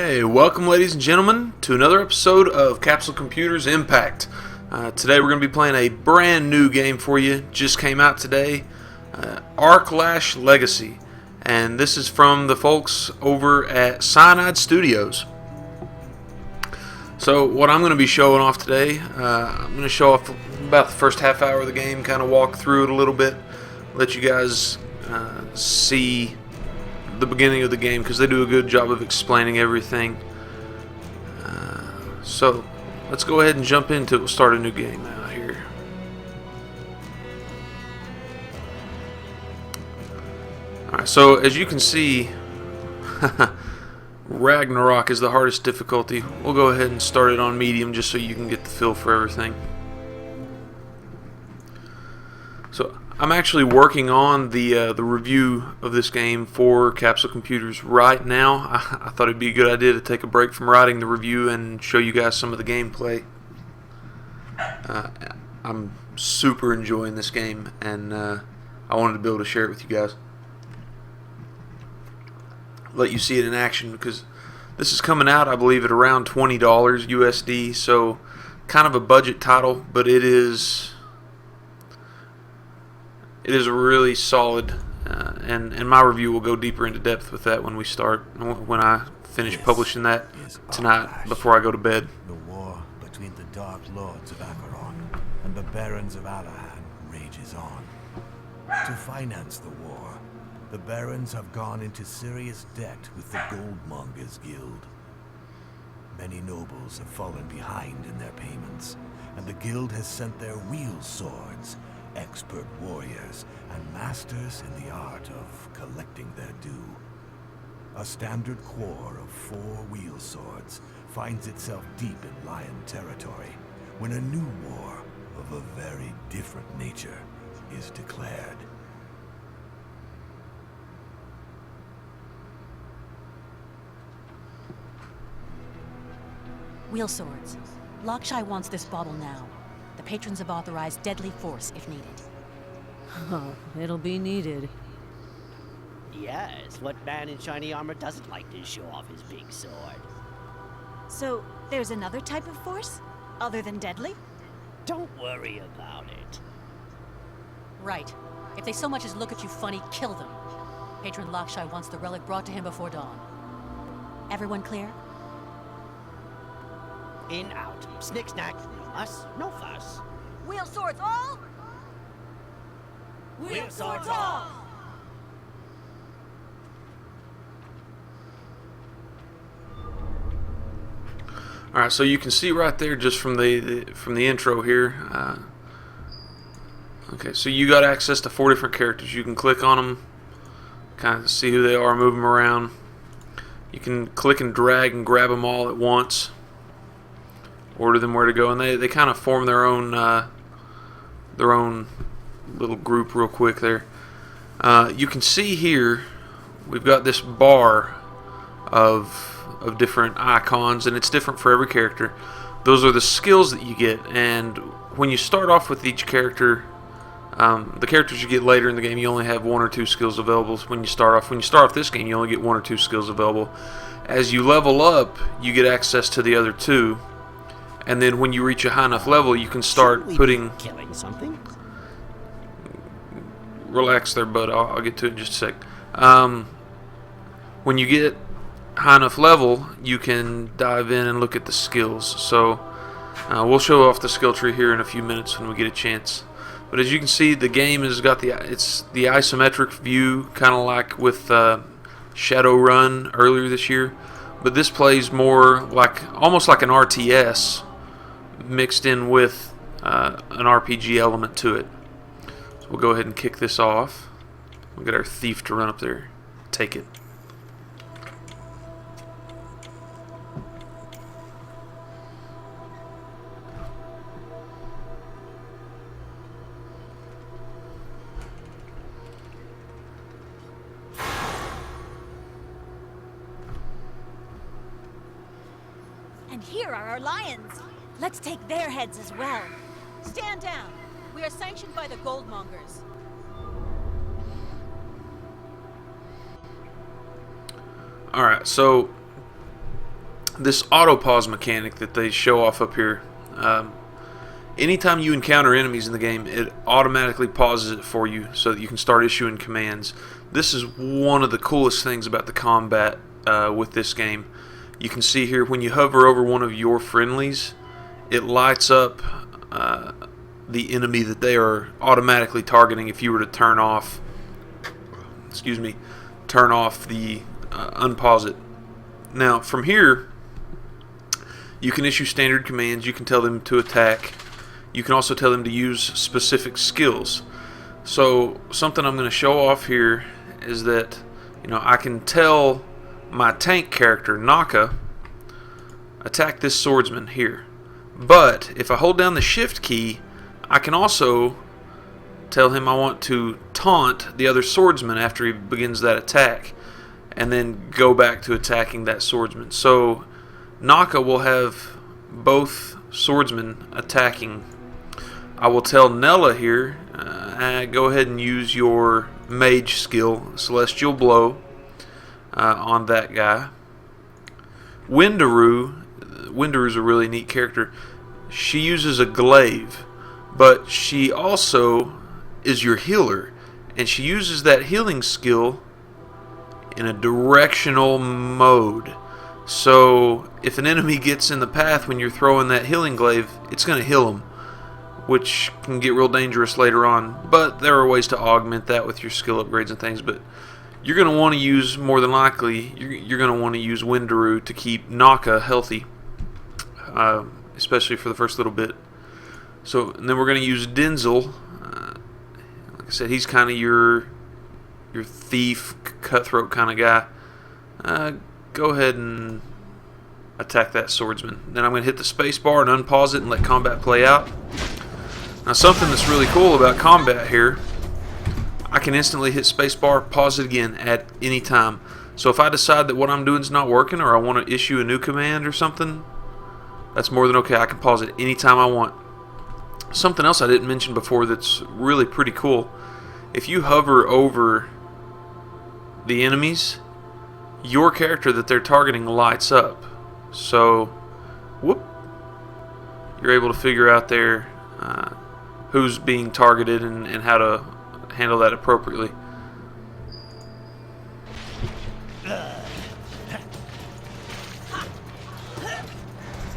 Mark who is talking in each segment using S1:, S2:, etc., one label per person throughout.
S1: Hey, welcome ladies and gentlemen to another episode of Capsule Computers Impact. Today we're going to be playing a brand new game for you. Just came out today, Aarklash Legacy. And this is from the folks over at Cyanide Studios. So what I'm going to be showing off today, I'm going to show off about the first half hour of the game, kind of walk through it a little bit, let you guys see the beginning of the game because they do a good job of explaining everything. So let's go ahead and jump into it. We'll start a new game out here. Alright, so as you can see, Ragnarok is the hardest difficulty. We'll go ahead and start it on medium just so you can get the feel for everything. So I'm actually working on the review of this game for Capsule Computers right now. I thought it'd be a good idea to take a break from writing the review and show you guys some of the gameplay. I'm super enjoying this game, and I wanted to be able to share it with you guys. Let you see it in action, because this is coming out, I believe, at around $20 USD, so kind of a budget title, but it is a really solid, and my review will go deeper into depth with that when we start, when I finish publishing that tonight before I go to bed.
S2: The war between the Dark Lords of Acheron and the Barons of Alahan rages on. To finance the war, the Barons have gone into serious debt with the Goldmongers Guild. Many nobles have fallen behind in their payments, and the Guild has sent their wheel swords, expert warriors, and masters in the art of collecting their due. A standard corps of 4 wheel swords finds itself deep in Lion territory when a new war of a very different nature is declared.
S3: Wheel swords. Lakshai wants this bauble now. The patrons have authorized deadly force if needed.
S4: Oh, it'll be needed.
S5: Yes, what man in shiny armor doesn't like to show off his big sword?
S6: So, there's another type of force? Other than deadly?
S5: Don't worry about it.
S3: Right. If they so much as look at you funny, kill them. Patron Lakshai wants the relic brought to him before dawn. Everyone clear?
S5: In, out. Snick, snack. No muss, no fuss.
S6: Wheel swords all?
S5: Wheel swords all!
S1: Alright, so you can see right there just from the intro here. Okay, so you got access to 4 different characters. You can click on them, kind of see who they are, move them around. You can click and drag and grab them all at once. Order them where to go, and they kind of form their own little group real quick there. You can see here we've got this bar of different icons, and it's different for every character. Those are the skills that you get, and when you start off with each character, the characters you get later in the game, you only have 1 or 2 skills available. When you start off this game, you only get 1 or 2 skills available. As you level up, you get access to the other 2. And then when you reach a high enough level, you can start putting...
S5: Killing something?
S1: Relax there, bud. I'll get to it in just a sec. When you get high enough level, you can dive in and look at the skills. So we'll show off the skill tree here in a few minutes when we get a chance. But as you can see, the game has got the isometric view, kind of like with Shadowrun earlier this year. But this plays more like almost like an RTS mixed in with an RPG element to it. So we'll go ahead and kick this off. We'll get our thief to run up there, take it.
S6: And here are our lions. Let's take their heads as well. Stand down. We are sanctioned by the Goldmongers.
S1: Alright, so this auto pause mechanic that they show off up here. Anytime you encounter enemies in the game, it automatically pauses it for you so that you can start issuing commands. This is one of the coolest things about the combat with this game. You can see here when you hover over one of your friendlies, it lights up the enemy that they are automatically targeting if you were to turn off the unpause it. Now from here you can issue standard commands. You can tell them to attack. You can also tell them to use specific skills. So something I'm going to show off here is that, you know, I can tell my tank character Naka, attack this swordsman here. But if I hold down the shift key, I can also tell him I want to taunt the other swordsman after he begins that attack, and then go back to attacking that swordsman. So Naka will have both swordsmen attacking. I will tell Nella here, go ahead and use your mage skill, Celestial Blow, on that guy. Windaroo's a really neat character. She uses a glaive, but she also is your healer, and she uses that healing skill in a directional mode. So if an enemy gets in the path when you're throwing that healing glaive, it's going to heal them, which can get real dangerous later on. But there are ways to augment that with your skill upgrades and things. But you're going to want to use, more than likely, you're going to want to use Windaroo to keep Naka healthy, especially for the first little bit. So, and then we're going to use Denzel. Like I said, he's kind of your thief, cutthroat kind of guy. Go ahead and attack that swordsman. Then I'm going to hit the space bar and unpause it and let combat play out. Now something that's really cool about combat here, I can instantly hit spacebar, pause it again at any time. So if I decide that what I'm doing is not working, or I want to issue a new command or something, that's more than okay. I can pause it anytime I want. Something else I didn't mention before that's really pretty cool. If you hover over the enemies, your character that they're targeting lights up. So, you're able to figure out there who's being targeted and how to handle that appropriately.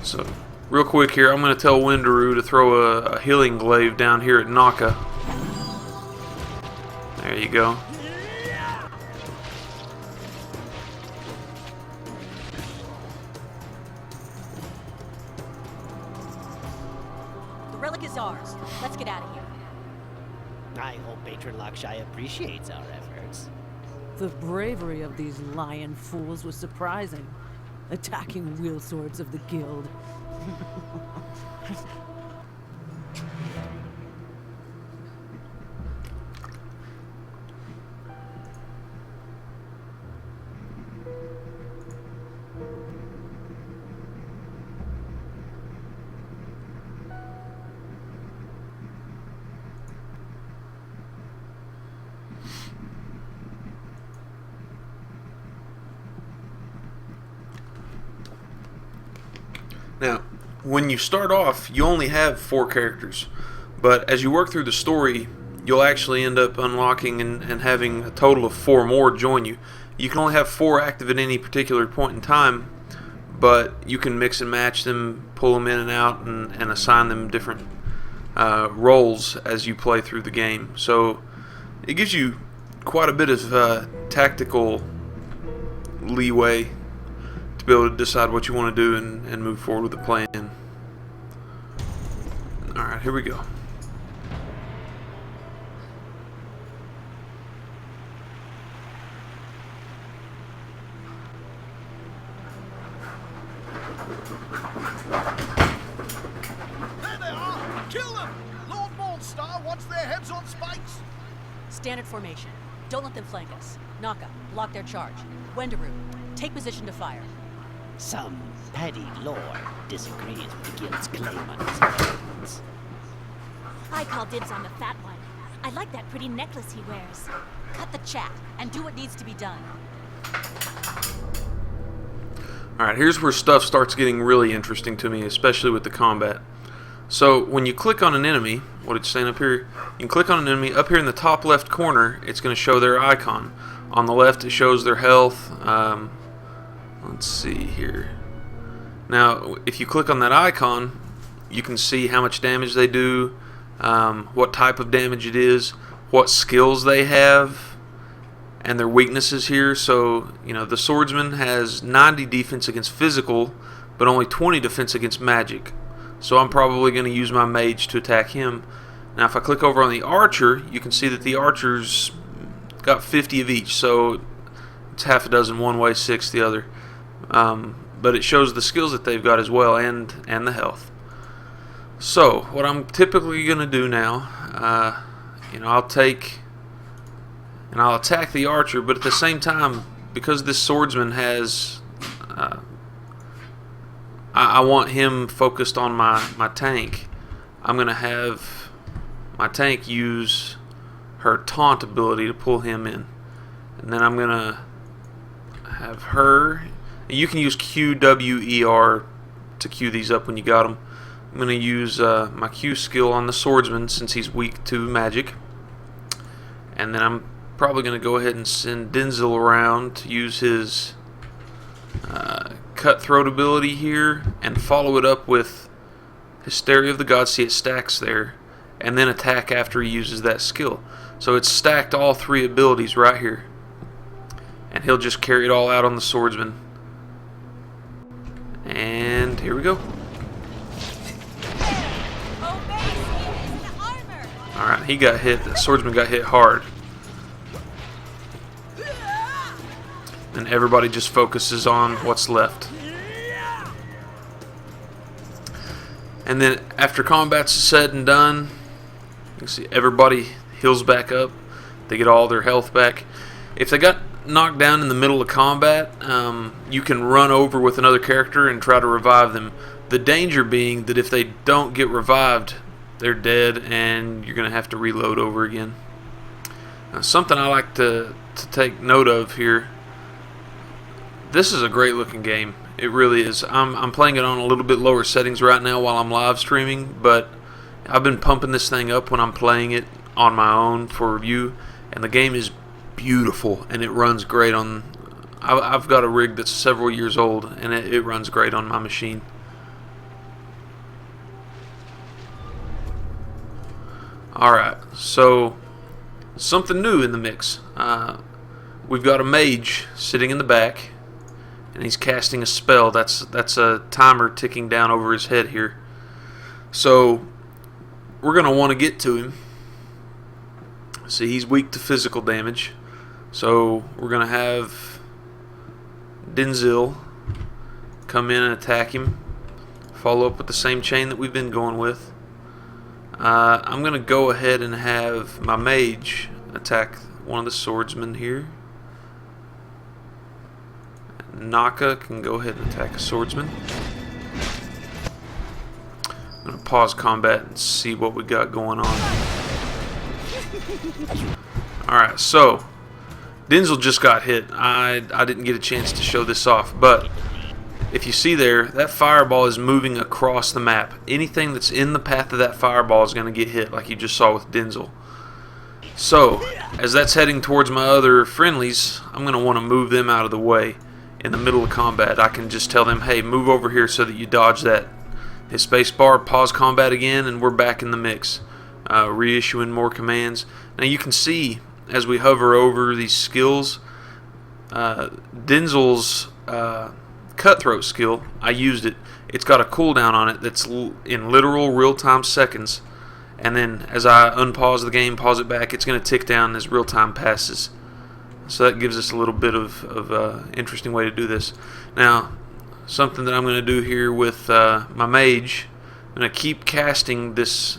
S1: So, real quick here, I'm going to tell Windaroo to throw a healing glaive down here at Naka. There you go.
S3: The relic is ours. Let's get out of here.
S5: I hope Patron Lakshai appreciates our efforts.
S4: The bravery of these lion fools was surprising. Attacking wheel swords of the guild.
S1: Now, when you start off, you only have 4 characters, but as you work through the story, you'll actually end up unlocking and having a total of 4 more join you. You can only have 4 active at any particular point in time, but you can mix and match them, pull them in and out, and assign them different roles as you play through the game. So it gives you quite a bit of tactical leeway to be able to decide what you want to do and move forward with the plan. Alright, here we go.
S7: There they are! Kill them! Lord Mornstar wants their heads on spikes!
S3: Standard formation. Don't let them flank us. Naka, block their charge. Wendaroo, take position to fire.
S5: Some petty lord disagrees with the guild's claim on his inheritance.
S6: I call dibs on the fat one. I like that pretty necklace he wears.
S3: Cut the chat and do what needs to be done.
S1: Alright, here's where stuff starts getting really interesting to me, especially with the combat. So, when you click on an enemy, what it's saying up here, you can click on an enemy. Up here in the top left corner, it's going to show their icon. On the left, it shows their health. Let's see here. Now, if you click on that icon, you can see how much damage they do, what type of damage it is, what skills they have, and their weaknesses here. So, you know, the swordsman has 90 defense against physical, but only 20 defense against magic. So I'm probably going to use my mage to attack him. Now, if I click over on the archer, you can see that the archer's got 50 of each. So it's half a dozen one way, 6 the other. But it shows the skills that they've got as well, and the health. So what I'm typically going to do now, you know, I'll take and I'll attack the archer, but at the same time, because this swordsman has, I want him focused on my tank, I'm going to have my tank use her taunt ability to pull him in. And then I'm going to have her, you can use Q, W, E, R to queue these up when you got them. I'm going to use my Q skill on the swordsman since he's weak to magic. And then I'm probably going to go ahead and send Denzel around to use his cutthroat ability here and follow it up with Hysteria of the Gods. See, it stacks there, and then attack after he uses that skill. So it's stacked all 3 abilities right here, and he'll just carry it all out on the swordsman. And here we go. Alright, he got hit. The swordsman got hit hard. And everybody just focuses on what's left. And then after combat's said and done, you can see everybody heals back up. They get all their health back. If they got knocked down in the middle of combat, you can run over with another character and try to revive them. The danger being that if they don't get revived, they're dead and you're going to have to reload over again. Now, something I like to take note of here, this is a great looking game. It really is. I'm playing it on a little bit lower settings right now while I'm live streaming, but I've been pumping this thing up when I'm playing it on my own for review, and the game is beautiful and it runs great on. I've got a rig that's several years old and it runs great on my machine. Alright, so something new in the mix. We've got a mage sitting in the back, and he's casting a spell. That's a timer ticking down over his head here. So we're going to want to get to him. See, he's weak to physical damage. So we're going to have Denzel come in and attack him. Follow up with the same chain that we've been going with. I'm going to go ahead and have my mage attack one of the swordsmen here. Naka can go ahead and attack a swordsman. I'm going to pause combat and see what we got going on. Alright, so Denzel just got hit. I didn't get a chance to show this off, but if you see there, that fireball is moving across the map. Anything that's in the path of that fireball is going to get hit, like you just saw with Denzel. So, as that's heading towards my other friendlies, I'm going to want to move them out of the way. In the middle of combat, I can just tell them, hey, move over here so that you dodge that. Hit space bar, pause combat again, and we're back in the mix. Reissuing more commands. Now you can see, as we hover over these skills, Denzel's cutthroat skill, I used it. It's got a cooldown on it that's in literal real-time seconds. And then as I unpause the game, pause it back, it's going to tick down as real-time passes. So that gives us a little bit of interesting way to do this. Now, something that I'm going to do here with my mage, I'm going to keep casting this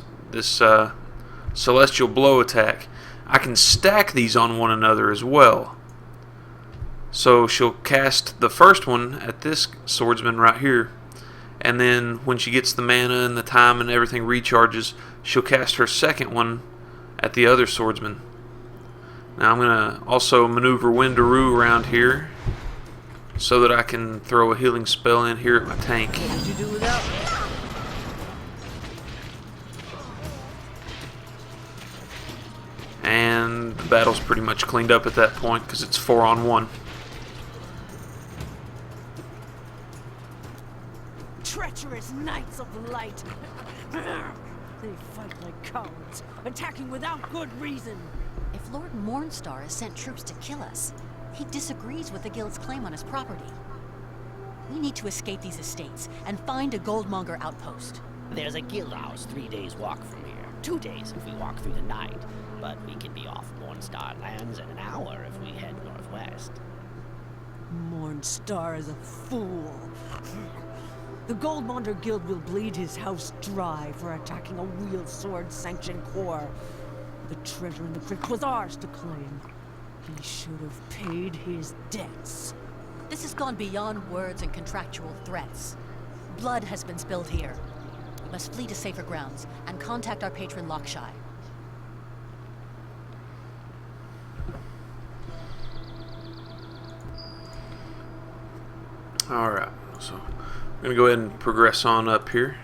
S1: Celestial Blow attack. I can stack these on one another as well. So she'll cast the first one at this swordsman right here, and then when she gets the mana and the time and everything recharges, she'll cast her second one at the other swordsman. Now I'm going to also maneuver Windaroo around here so that I can throw a healing spell in here at my tank.
S4: What would you do without me?
S1: And the battle's pretty much cleaned up at that point because it's 4-on-1.
S4: Treacherous Knights of Light! They fight like cowards, attacking without good reason.
S3: If Lord Mornstar has sent troops to kill us, he disagrees with the Guild's claim on his property. We need to escape these estates and find a goldmonger outpost.
S5: There's a guild house 3 days walk from here. 2 days if we walk through the night. But we can be off Mornstar lands in an hour if we head northwest.
S4: Mornstar is a fool. The Goldmonger Guild will bleed his house dry for attacking a wheel sword sanctioned corps. The treasure in the crypt was ours to claim. He should have paid his debts.
S3: This has gone beyond words and contractual threats. Blood has been spilled here. We must flee to safer grounds and contact our patron Lokshy.
S1: Alright, so I'm going to go ahead and progress on up here.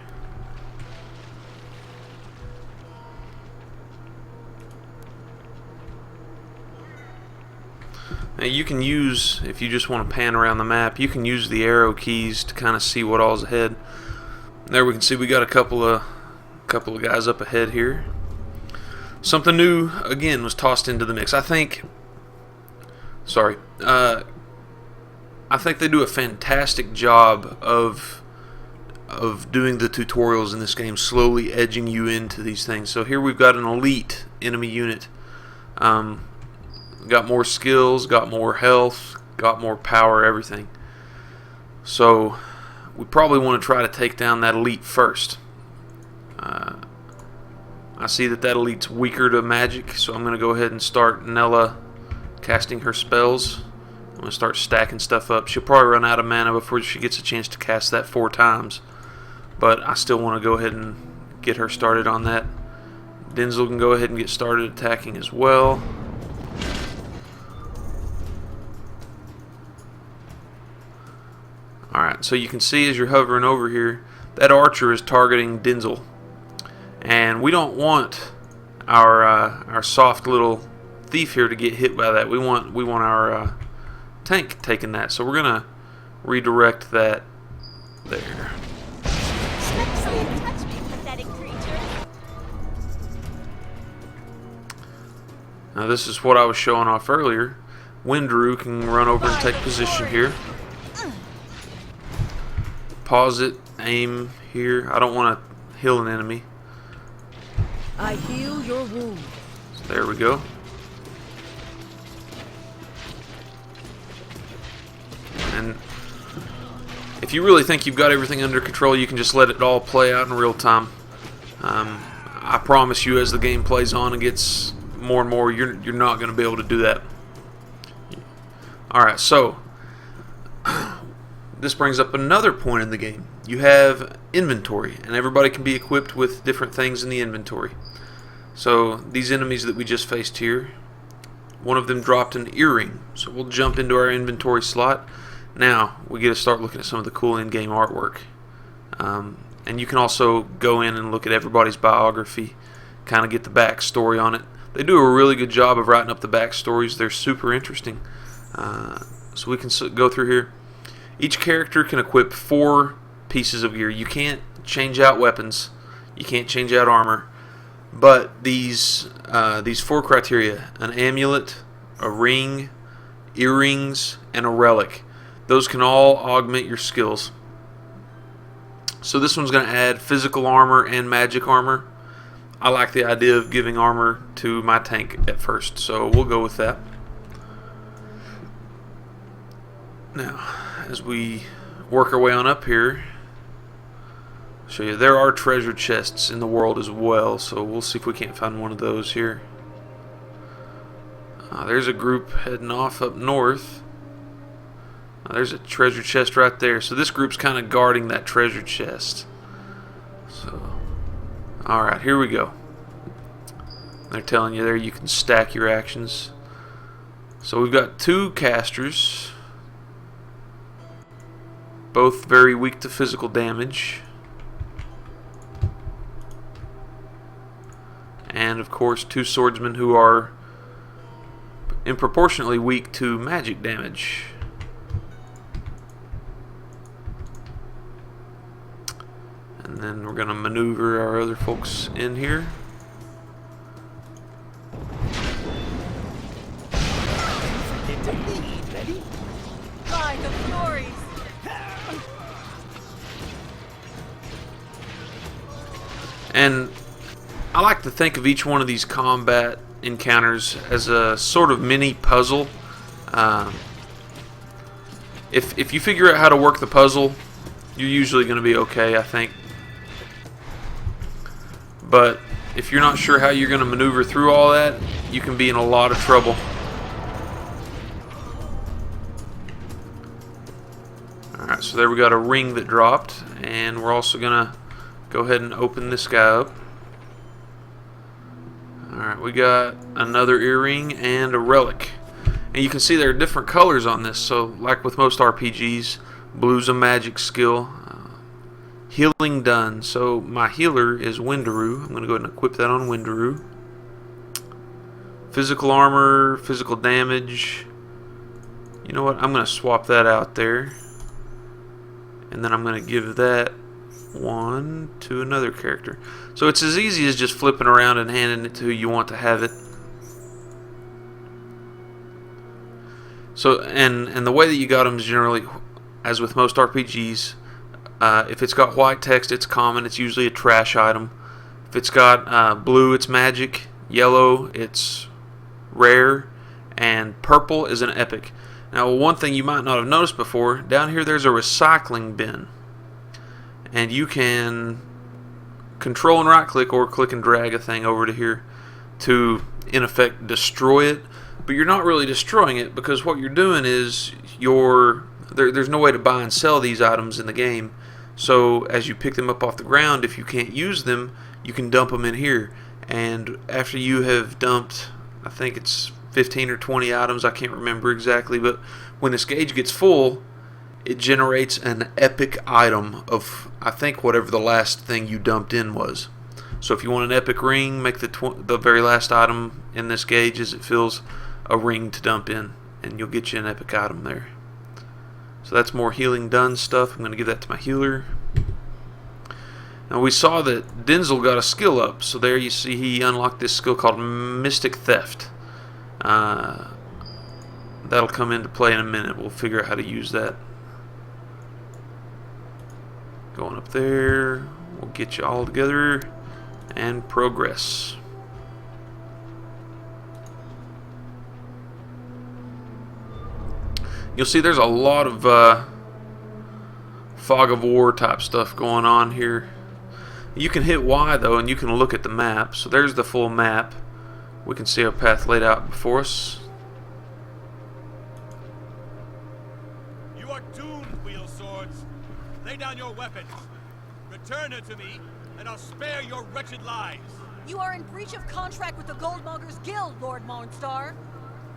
S1: Now you can use, if you just want to pan around the map, you can use the arrow keys to kind of see what all's ahead. There we can see we got a couple of guys up ahead here. Something new again was tossed into the mix. I think they do a fantastic job of doing the tutorials in this game, slowly edging you into these things. So here we've got an elite enemy unit. Got more skills, got more health, got more power, everything. So we probably want to try to take down that elite first. I see that elite's weaker to magic, so I'm going to go ahead and start Nella casting her spells. I'm going to start stacking stuff up. She'll probably run out of mana before she gets a chance to cast that 4 times. But I still want to go ahead and get her started on that. Denzel can go ahead and get started attacking as well. Alright, so you can see as you're hovering over here, that archer is targeting Denzel. And we don't want our soft little thief here to get hit by that. We want our tank taking that. So we're going to redirect that there.
S6: Touch me, pathetic creature.
S1: Now this is what I was showing off earlier. Windrew can run over and take position here. Pause it, aim here. I don't want to heal an enemy.
S4: I heal your wound.
S1: So there we go. And if you really think you've got everything under control, you can just let it all play out in real time. I promise you, as the game plays on and gets more and more, you're not going to be able to do that. Alright, so this brings up another point in the game. You have inventory, and everybody can be equipped with different things in the inventory. So these enemies that we just faced here, one of them dropped an earring. So we'll jump into our inventory slot. Now we get to start looking at some of the cool in-game artwork. And you can also go in and look at everybody's biography, kind of get the backstory on it. They do a really good job of writing up the backstories. They're super interesting. So we can go through here. Each character can equip 4 pieces of gear. You can't change out weapons. You can't change out armor. But these 4 criteria, an amulet, a ring, earrings, and a relic, those can all augment your skills. So this one's going to add physical armor and magic armor. I like the idea of giving armor to my tank at first, so we'll go with that. Now, as we work our way on up here, I'll show you there are treasure chests in the world as well, so we'll see if we can't find one of those here. There's a group heading off up north. There's a treasure chest right there, so this group's kind of guarding that treasure chest. So, alright, here we go. They're telling you there you can stack your actions. So we've got 2 casters. both very weak to physical damage. And of course 2 swordsmen who are disproportionately weak to magic damage. And then we're going to maneuver our other folks in here.
S6: By the glories!
S1: And I like to think of each one of these combat encounters as a sort of mini puzzle. If you figure out how to work the puzzle, you're usually going to be okay, I think. But if you're not sure how you're going to maneuver through all that, you can be in a lot of trouble. Alright, so there we got a ring that dropped, and we're also going to go ahead and open this guy up. Alright, we got another earring and a relic. And you can see there are different colors on this, so like with most RPGs, blue's a magic skill. Healing done, so my healer is Windaroo. I'm going to go ahead and equip that on Windaroo. Physical armor, physical damage. You know what, I'm going to swap that out there. And then I'm going to give that one to another character. So it's as easy as just flipping around and handing it to who you want to have it. So and the way that you got them is generally, as with most RPGs, if it's got white text, it's common. It's usually a trash item. If it's got blue, it's magic. Yellow, it's rare. And purple is an epic. Now, one thing you might not have noticed before, down here there's a recycling bin. And you can control and right click or click and drag a thing over to here to, in effect, destroy it. But you're not really destroying it, because what you're doing is there's no way to buy and sell these items in the game. So as you pick them up off the ground, if you can't use them, you can dump them in here. And after you have dumped, I think it's 15 or 20 items, I can't remember exactly, but when this gauge gets full, it generates an epic item of, I think, whatever the last thing you dumped in was. So if you want an epic ring, make the very last item in this gauge as it fills a ring to dump in, and you'll get you an epic item there. So that's more healing done stuff. I'm going to give that to my healer. Now we saw that Denzel got a skill up, so there you see he unlocked this skill called Mystic Theft. That'll come into play in a minute. We'll figure out how to use that. Going up there, we'll get you all together and progress. You'll see there's a lot of fog of war type stuff going on here. You can hit Y though, and you can look at the map. So there's the full map. We can see our path laid out before us.
S8: You are doomed, wheel swords. Lay down your weapons. Return her to me, and I'll spare your wretched lives.
S6: You are in breach of contract with the Goldmongers Guild, Lord Mornstar.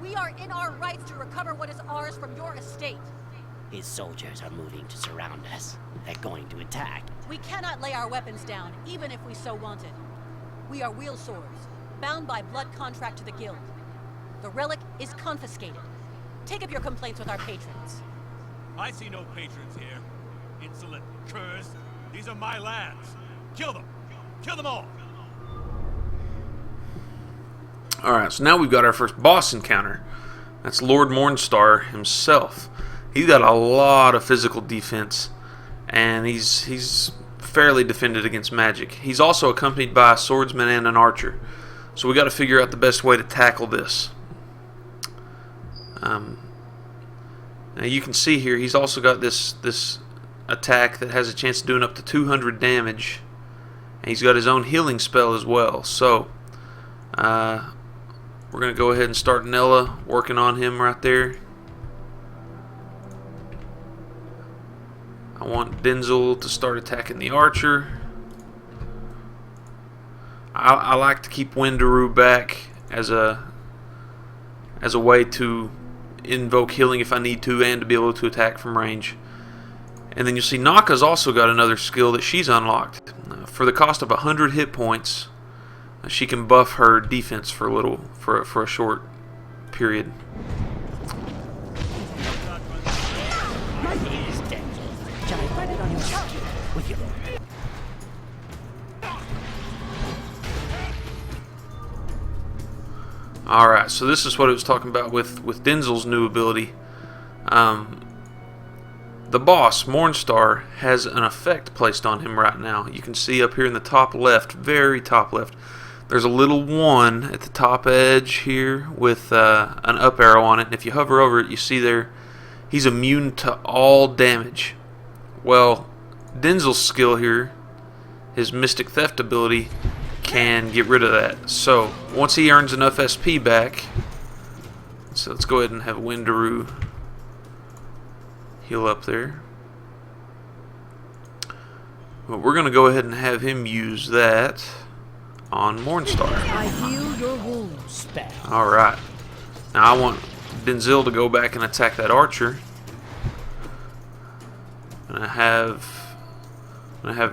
S6: We are in our rights to recover what is ours from your estate.
S5: His soldiers are moving to surround us. They're going to attack.
S6: We cannot lay our weapons down, even if we so wanted. We are wheel swords, bound by blood contract to the Guild. The relic is confiscated. Take up your complaints with our patrons.
S8: I see no patrons here. Insolent curs. These are my lands. Kill them. Kill them all.
S1: Alright, so now we've got our first boss encounter. That's Lord Mornstar himself. He's got a lot of physical defense, and he's fairly defended against magic. He's also accompanied by a swordsman and an archer. So we got to figure out the best way to tackle this. Now you can see here he's also got this attack that has a chance of doing up to 200 damage. And he's got his own healing spell as well. So we're going to go ahead and start Nella working on him right there. I want Denzel to start attacking the archer. I like to keep Windaroo back as a way to invoke healing if I need to, and to be able to attack from range. And then you'll see Naka's also got another skill that she's unlocked. For the cost of 100 hit points, she can buff her defense for a short period. Alright, so this is what it was talking about with Denzel's new ability. The boss, Mornstar, has an effect placed on him right now. You can see up here in the top left, very top left, there's a little 1 at the top edge here with an up arrow on it. And if you hover over it, you see there, he's immune to all damage. Well, Denzel's skill here, his Mystic Theft ability, can get rid of that. So, once he earns enough SP back, so let's go ahead and have Windaroo heal up there. But we're going to go ahead and have him use that on Mornstar.
S4: I heal your wounds.
S1: Alright. Now I want Denzel to go back and attack that archer. And I have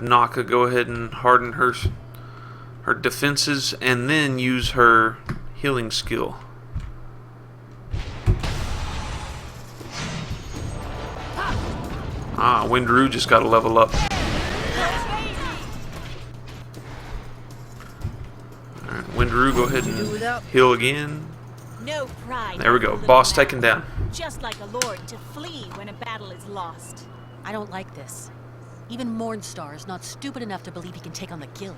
S1: Naka go ahead and harden her defenses and then use her healing skill. Windaroo just got to level up. Alright, Windaroo, go ahead and heal again.
S9: No pride.
S1: There we go. Boss taken down.
S9: Just like a lord to flee when a battle is lost.
S3: I don't like this. Even Mornstar is not stupid enough to believe he can take on the guild.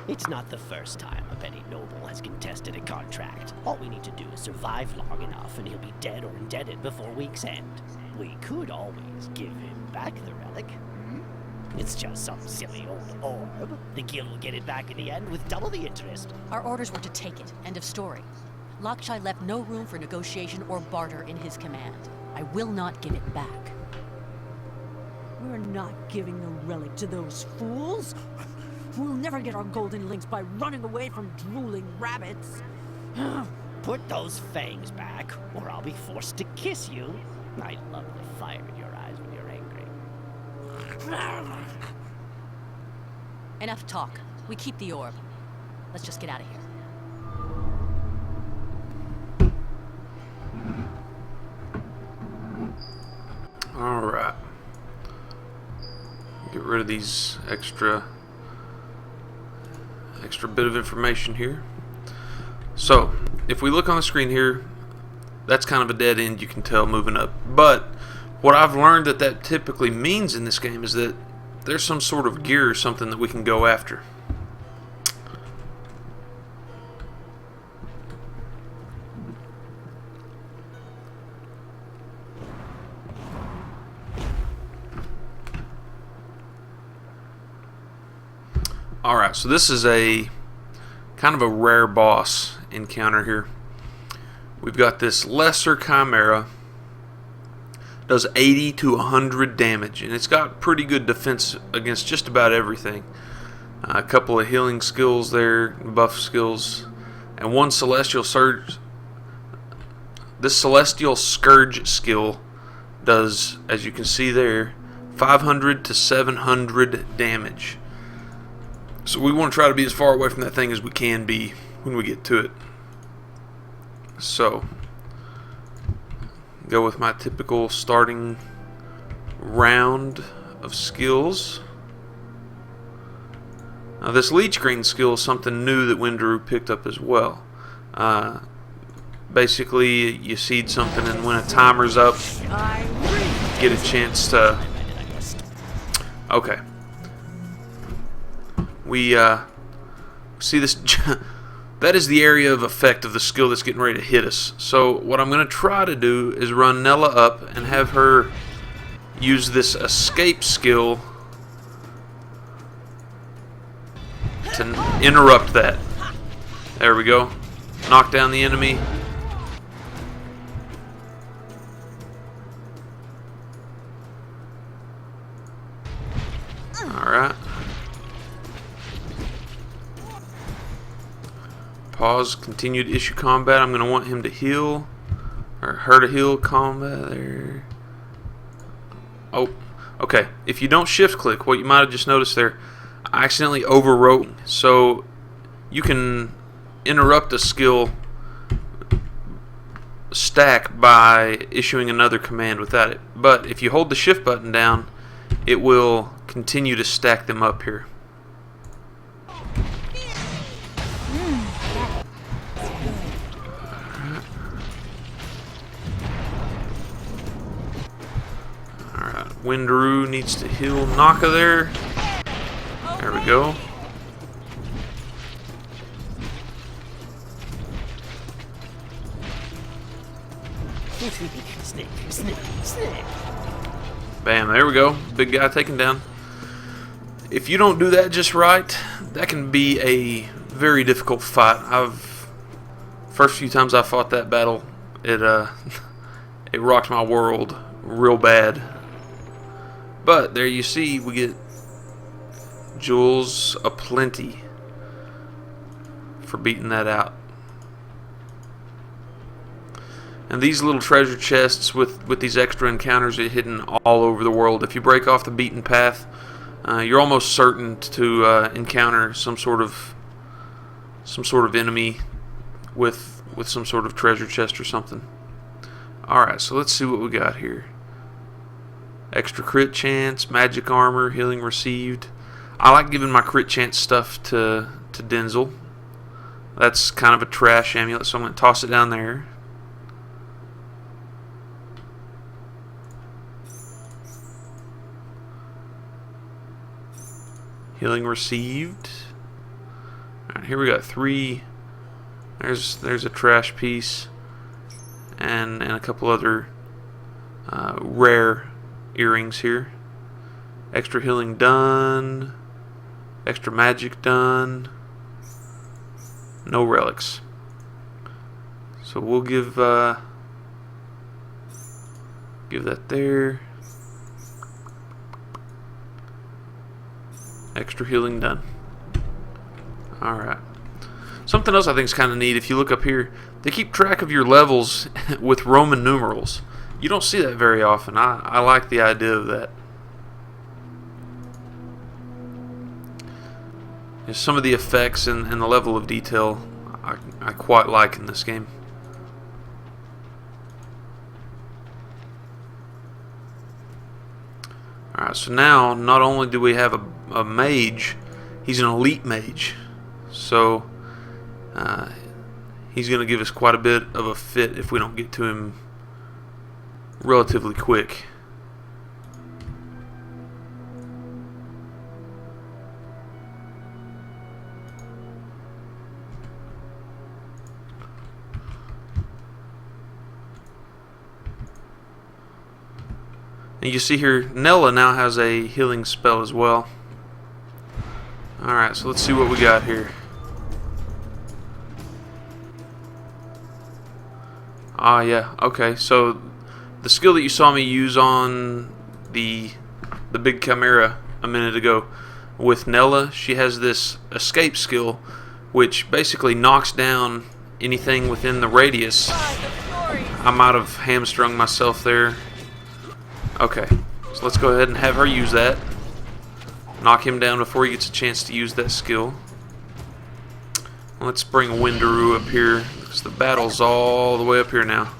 S5: It's not the first time a petty noble has contested a contract. All we need to do is survive long enough and he'll be dead or indebted before week's end. We could always give him back the relic. It's just some silly old orb. The guild will get it back in the end with double the interest.
S3: Our orders were to take it. End of story. Lakshai left no room for negotiation or barter in his command. I will not give it back.
S4: We're not giving the relic to those fools. We'll never get our golden links by running away from drooling rabbits.
S5: Put those fangs back, or I'll be forced to kiss you. I love the fire in your eyes when you're angry.
S3: Enough talk. We keep the orb. Let's just get out of here.
S1: Alright. Get rid of these extra bit of information here. So, if we look on the screen here, that's kind of a dead end, you can tell, moving up. But what I've learned that typically means in this game is that there's some sort of gear or something that we can go after. Alright, so this is a kind of a rare boss encounter here. We've got this lesser chimera, does 80 to 100 damage, and it's got pretty good defense against just about everything. A couple of healing skills there, buff skills, and one celestial surge. This celestial scourge skill does, as you can see there, 500 to 700 damage. So we want to try to be as far away from that thing as we can be when we get to it. So, go with my typical starting round of skills. Now this leech green skill is something new that Windaroo picked up as well. Basically, you seed something and when a timer's up, get a chance to... Okay. We see this. That is the area of effect of the skill that's getting ready to hit us. So what I'm going to try to do is run Nella up and have her use this escape skill to interrupt that. There we go. Knock down the enemy. Alright. Pause, continue to issue combat. I'm going to want him to heal, or her to heal combat there. Oh, Okay, if you don't shift click, what you might have just noticed there, I accidentally overwrote. So you can interrupt a skill stack by issuing another command without it. But if you hold the shift button down, it will continue to stack them up here. Alright, Windaroo needs to heal Naka there. There we go.
S5: Snake, snake, snake.
S1: Bam, there we go. Big guy taken down. If you don't do that just right, that can be a very difficult fight. First few times I fought that battle, it it rocked my world real bad. But there you see, we get jewels aplenty for beating that out. And these little treasure chests with these extra encounters are hidden all over the world. If you break off the beaten path, you're almost certain to encounter some sort of enemy with some sort of treasure chest or something. Alright, so let's see what we got here. Extra crit chance, magic armor, healing received. I like giving my crit chance stuff to Denzel. That's kind of a trash amulet, so I'm going to toss it down there. Healing received. Alright, here we got 3. There's a trash piece. And a couple other rare earrings here. Extra healing done. Extra magic done. No relics. So we'll give that there. Extra healing done. Alright. Something else I think is kind of neat, if you look up here, they keep track of your levels with Roman numerals. You don't see that very often. I like the idea of that. There's some of the effects and the level of detail I quite like in this game. Alright, so now not only do we have a mage, he's an elite mage. So he's going to give us quite a bit of a fit if we don't get to him relatively quick. And you see here, Nella now has a healing spell as well. Alright, so let's see what we got here. Ah, yeah, okay, so the skill that you saw me use on the big chimera a minute ago with Nella, she has this escape skill which basically knocks down anything within the radius. I might have hamstrung myself there. Okay, so let's go ahead and have her use that. Knock him down before he gets a chance to use that skill. Let's bring Windaroo up here, because the battle's all the way up here now.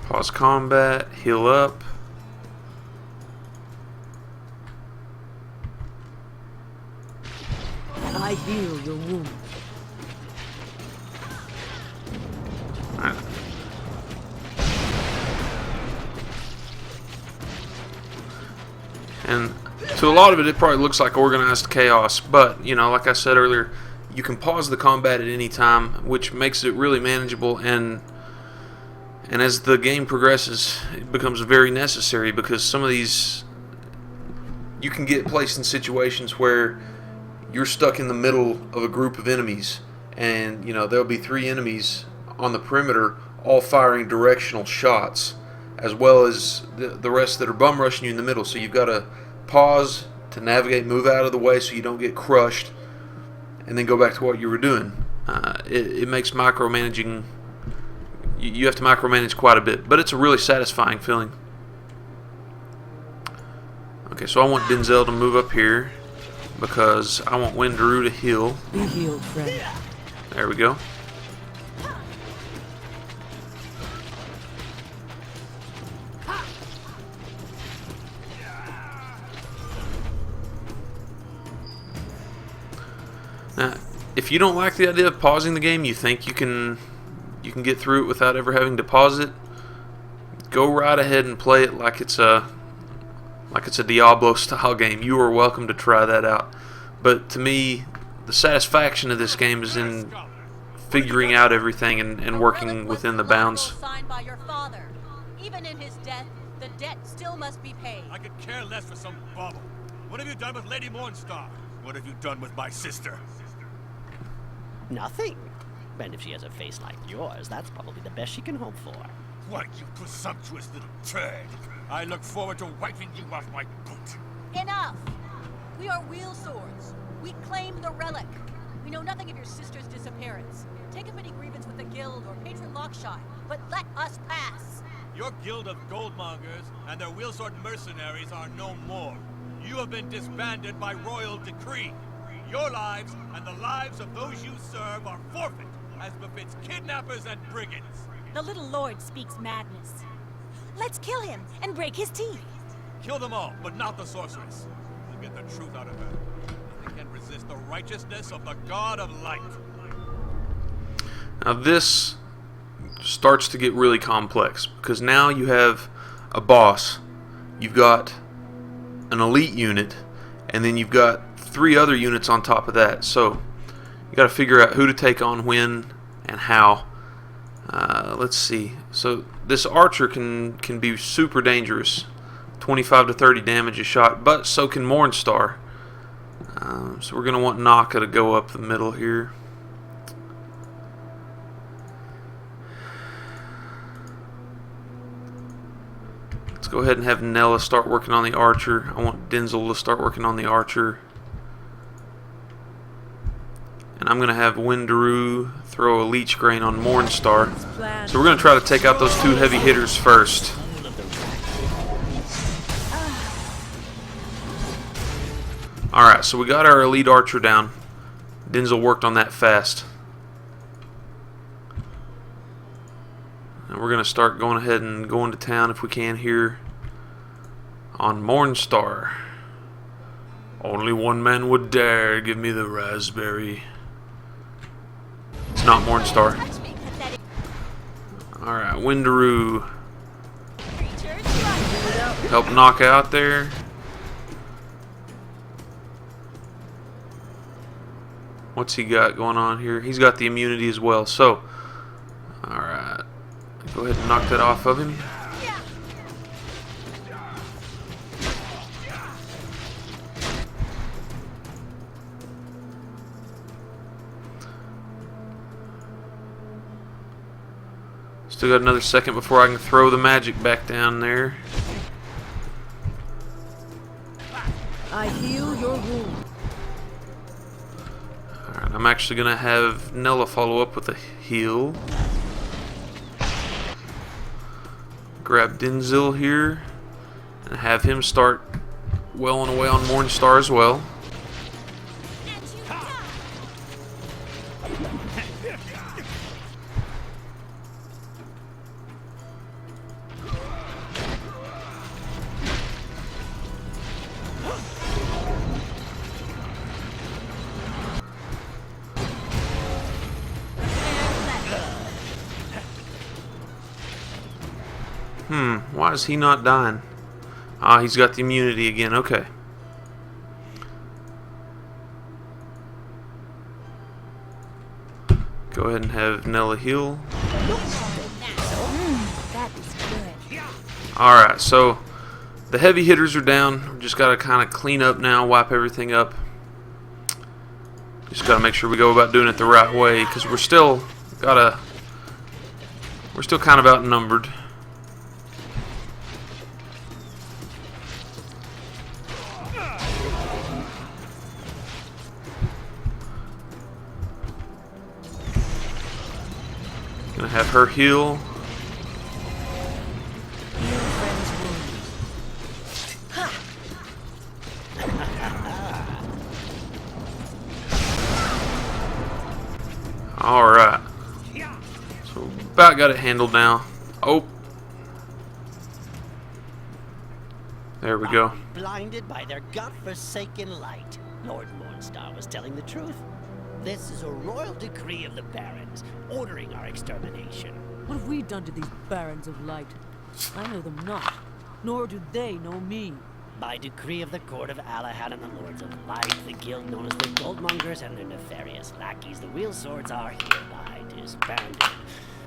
S1: Pause combat, heal up.
S4: I heal your wound.
S1: Alright. And to a lot of it, it probably looks like organized chaos, but, you know, like I said earlier, you can pause the combat at any time, which makes it really manageable, and as the game progresses, it becomes very necessary, because some of these, you can get placed in situations where you're stuck in the middle of a group of enemies, and, you know, there'll be 3 enemies on the perimeter all firing directional shots, as well as the rest that are bum rushing you in the middle. So you've got to pause to navigate, move out of the way so you don't get crushed, and then go back to what you were doing. It makes micromanaging, you have to micromanage quite a bit, but it's a really satisfying feeling. Okay, so I want Denzel to move up here because I want Windaroo to heal.
S4: Be healed, friend.
S1: There we go. Now, if you don't like the idea of pausing the game, you think you can get through it without ever having to pause it, go right ahead and play it like it's a Diablo style game. You are welcome to try that out. But to me, the satisfaction of this game is in figuring out everything and working within the bounds.
S6: Signed by your father. Even in his death, the debt still must be paid.
S8: I could care less for some bauble. What have you done with Lady Mornstar? What have you done with my sister?
S5: Nothing. And if she has a face like yours, that's probably the best she can hope for.
S8: What, you presumptuous little turd! I look forward to wiping you off my boot.
S6: Enough! We are wheel swords. We claim the relic. We know nothing of your sister's disappearance. Take up any grievance with the guild or patron Lockshine, but let us pass.
S8: Your guild of goldmongers and their wheelsword mercenaries are no more. You have been disbanded by royal decree. Your lives and the lives of those you serve are forfeit, as befits kidnappers and brigands.
S9: The little lord speaks madness. Let's kill him and break his teeth.
S8: Kill them all, but not the sorceress. We'll get the truth out of her. Nothing can resist the righteousness of the God of Light.
S1: Now this starts to get really complex because now you have a boss, you've got an elite unit, and then you've got 3 other units on top of that. So you got to figure out who to take on when and how. Let's see. So this archer can be super dangerous, 25 to 30 damage a shot, but so can Mornstar. So we're going to want Naka to go up the middle here. Let's go ahead and have Nella start working on the archer. I want Denzel to start working on the archer. And I'm going to have Windaroo throw a Leech Grain on Mornstar. So we're going to try to take out those 2 heavy hitters first. Alright, so we got our elite archer down. Denzel worked on that fast. And we're going to start going ahead and going to town if we can here on Mornstar. Only one man would dare give me the raspberry. It's not Mornstar. Alright, Windaroo. Help knock out there. What's he got going on here? He's got the immunity as well. So, alright. Go ahead and knock that off of him. Still got another second before I can throw the magic back down there.
S4: I heal your wound.
S1: Alright, I'm actually going to have Nella follow up with a heal. Grab Denzel here and have him start welling away on Mornstar as well. Why is he not dying? Ah, he's got the immunity again. Okay. Go ahead and have Nella heal.
S9: That is good.
S1: Alright, so the heavy hitters are down. We just got to kind of clean up now, wipe everything up. Just got to make sure we go about doing it the right way because we're still kind of outnumbered. Gonna have her heal. about got it handled now. Oh. There we go.
S5: Blinded by their godforsaken light. Lord Mornstar was telling the truth. This is a royal decree of the Barons, ordering our extermination.
S4: What have we done to these barons of light? I know them not, nor do they know me.
S5: By decree of the court of Alahan and the Lords of Light, the guild known as the Goldmongers and their nefarious lackeys, the Wheel Swords, are hereby disbanded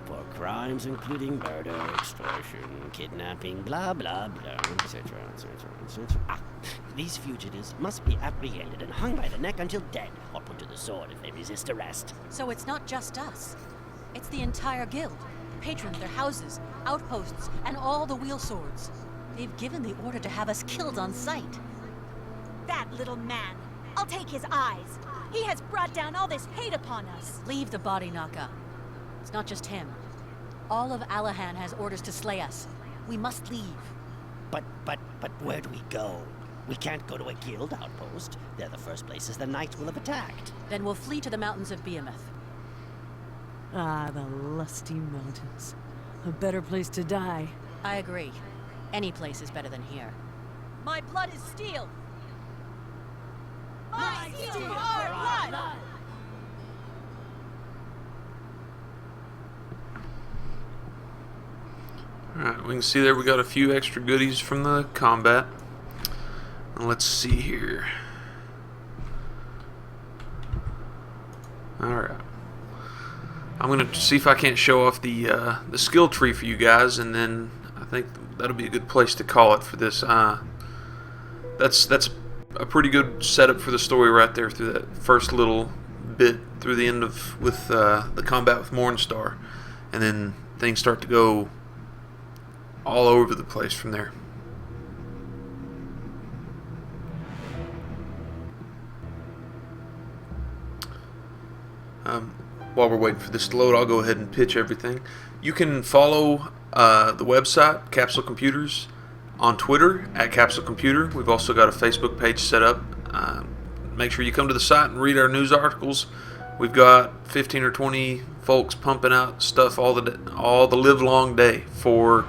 S5: for crimes including murder, extortion, kidnapping, blah blah blah, etc., etc., etc. These fugitives must be apprehended and hung by the neck until dead, or put to the sword if they resist arrest.
S6: So it's not just us. It's the entire guild. Patrons, their houses, outposts, and all the wheel swords. They've given the order to have us killed on sight.
S9: That little man. I'll take his eyes. He has brought down all this hate upon us.
S6: Leave the body, Naka. It's not just him. All of Alahan has orders to slay us. We must leave.
S5: But where do we go? We can't go to a guild outpost. They're the first places the knights will have attacked.
S6: Then we'll flee to the mountains of Behemoth.
S4: Ah, the lusty mountains. A better place to die.
S6: I agree. Any place is better than here. My blood is steel!
S9: My steel for our blood!
S1: Alright, we can see there we got a few extra goodies from the combat. Let's see here. Alright. I'm going to see if I can't show off the skill tree for you guys, and then I think that'll be a good place to call it for this. That's a pretty good setup for the story right there through that first little bit through the end of with the combat with Mornstar, and then things start to go all over the place from there. While we're waiting for this to load, I'll go ahead and pitch everything. You can follow the website, Capsule Computers, on Twitter, at Capsule Computer. We've also got a Facebook page set up. Make sure you come to the site and read our news articles. We've got 15 or 20 folks pumping out stuff all the live long day for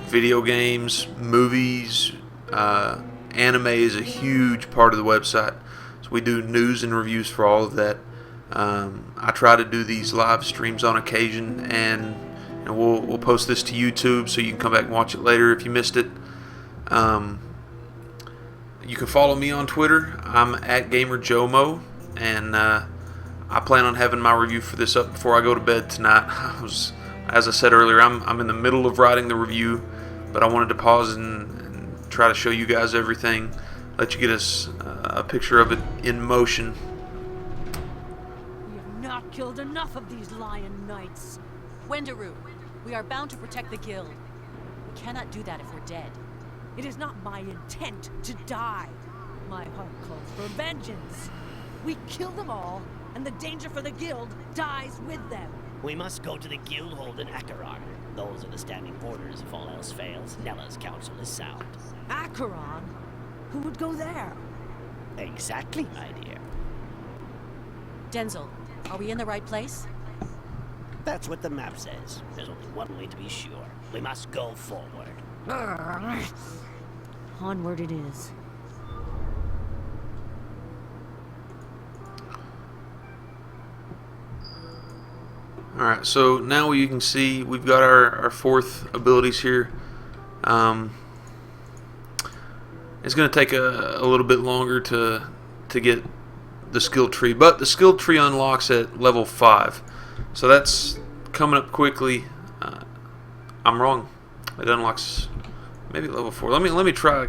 S1: video games, movies. Anime is a huge part of the website. So we do news and reviews for all of that. I try to do these live streams on occasion, and we'll post this to YouTube so you can come back and watch it later if you missed it. You can follow me on Twitter. I'm at GamerJomo, and I plan on having my review for this up before I go to bed tonight. As I said earlier, I'm in the middle of writing the review, but I wanted to pause and try to show you guys everything, let you get a picture of it in motion.
S4: We have not killed enough of these lion knights.
S6: Wendaru, we are bound to protect the guild. We cannot do that if we're dead.
S4: It is not my intent to die. My heart calls for vengeance. We kill them all, and the danger for the guild dies with them.
S5: We must go to the guild hold in Acheron. Those are the standing orders if all else fails. Nella's counsel is sound.
S4: Acheron? Who would go there?
S5: Exactly, my dear.
S6: Denzel, are we in the right place?
S5: That's what the map says. There's only one way to be sure. We must go forward.
S4: Onward it is.
S1: Alright, so now you can see we've got our fourth abilities here. It's going to take a little bit longer to get the skill tree, but the skill tree unlocks at level 5. So that's coming up quickly. I'm wrong. It unlocks maybe level 4. Let me try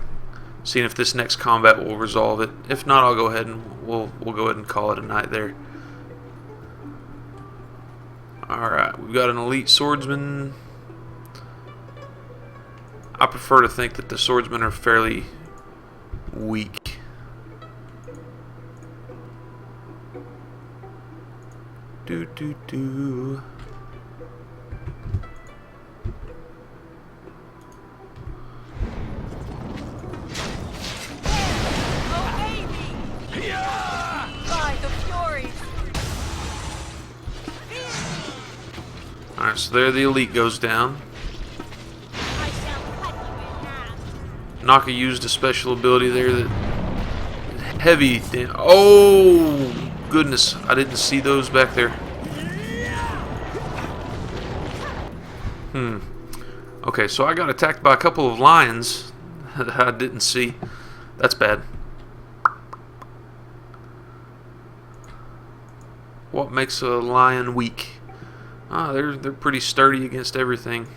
S1: seeing if this next combat will resolve it. If not, I'll go ahead and we'll go ahead and call it a night there. Alright, we've got an elite swordsman. I prefer to think that the swordsmen are fairly weak. Do. So there the elite goes down.
S9: I shall cut you in half.
S1: Naka used a special ability there that heavy. Oh goodness, I didn't see those back there. Okay, so I got attacked by a couple of lions that I didn't see. That's bad. What makes a lion weak? They're pretty sturdy against everything.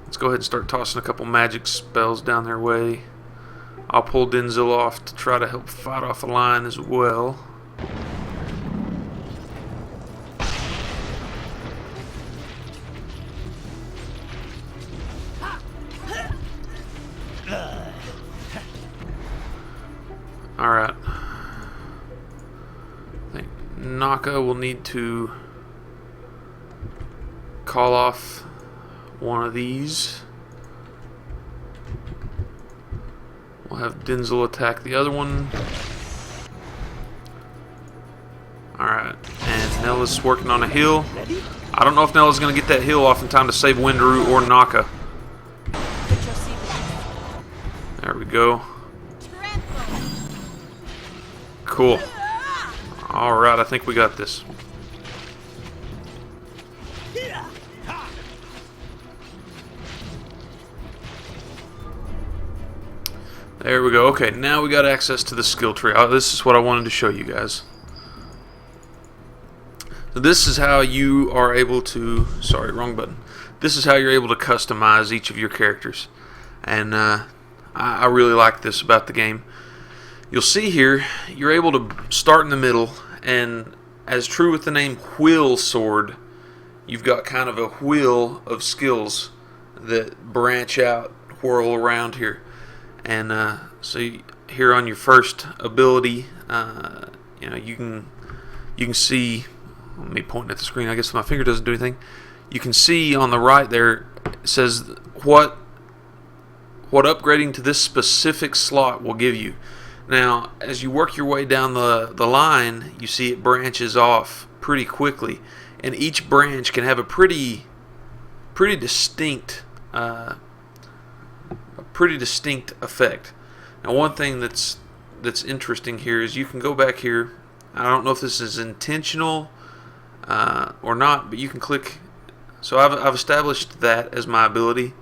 S1: Let's go ahead and start tossing a couple magic spells down their way. I'll pull Denzel off to try to help fight off a lion as well. Alright. I think Naka will need to call off one of these. We'll have Denzel attack the other one. Alright, and Nella's working on a heal. I don't know if Nella's going to get that heal off in time to save Windaroo or Naka. There we go. Cool. Alright, I think we got this. There we go. Okay, now we got access to the skill tree. This is what I wanted to show you guys. So this is how you are able to... Sorry, wrong button. This is how you're able to customize each of your characters. And I really like this about the game. You'll see here, you're able to start in the middle, and as true with the name Wheel Sword, you've got kind of a wheel of skills that branch out, whirl around here. And so here on your first ability, you know, you can see. Let me point at the screen. I guess my finger doesn't do anything. You can see on the right there it says what upgrading to this specific slot will give you. Now, as you work your way down the line, you see it branches off pretty quickly, and each branch can have a pretty distinct effect. Now, one thing that's interesting here is you can go back here. I don't know if this is intentional or not, but you can click. So I've established that as my ability,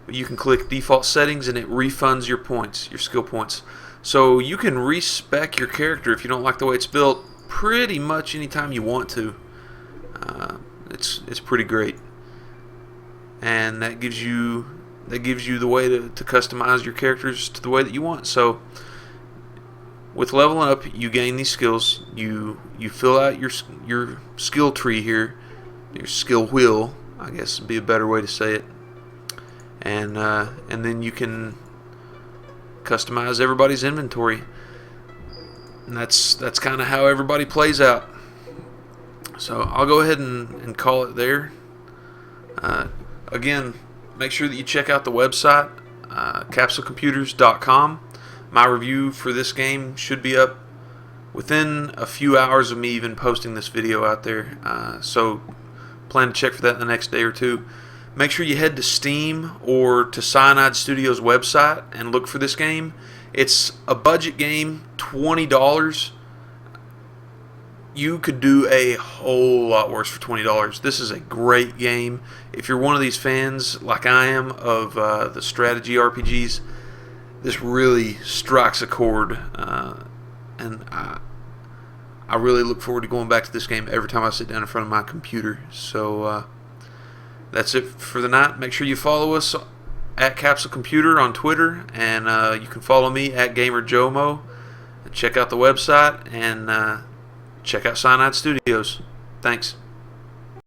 S1: but you can click default settings and it refunds your points, your skill points. So you can respec your character if you don't like the way it's built pretty much anytime you want to. It's pretty great, and that gives you the way to customize your characters to the way that you want. So with leveling up, you gain these skills. You fill out your skill tree here, your skill wheel, I guess would be a better way to say it, and then you can customize everybody's inventory, and that's kind of how everybody plays out. So I'll go ahead and call it there. Again, make sure that you check out the website, capsulecomputers.com. My review for this game should be up within a few hours of me even posting this video out there, so plan to check for that in the next day or two. Make sure you head to Steam or to Cyanide Studio's website and look for this game. It's a budget game, $20. You could do a whole lot worse for $20. This is a great game. If you're one of these fans, like I am, of the strategy RPGs, this really strikes a chord. And I really look forward to going back to this game every time I sit down in front of my computer. So that's it for the night. Make sure you follow us at Capsule Computer on Twitter, and you can follow me at GamerJomo. Check out the website and check out Cyanide Studios. Thanks.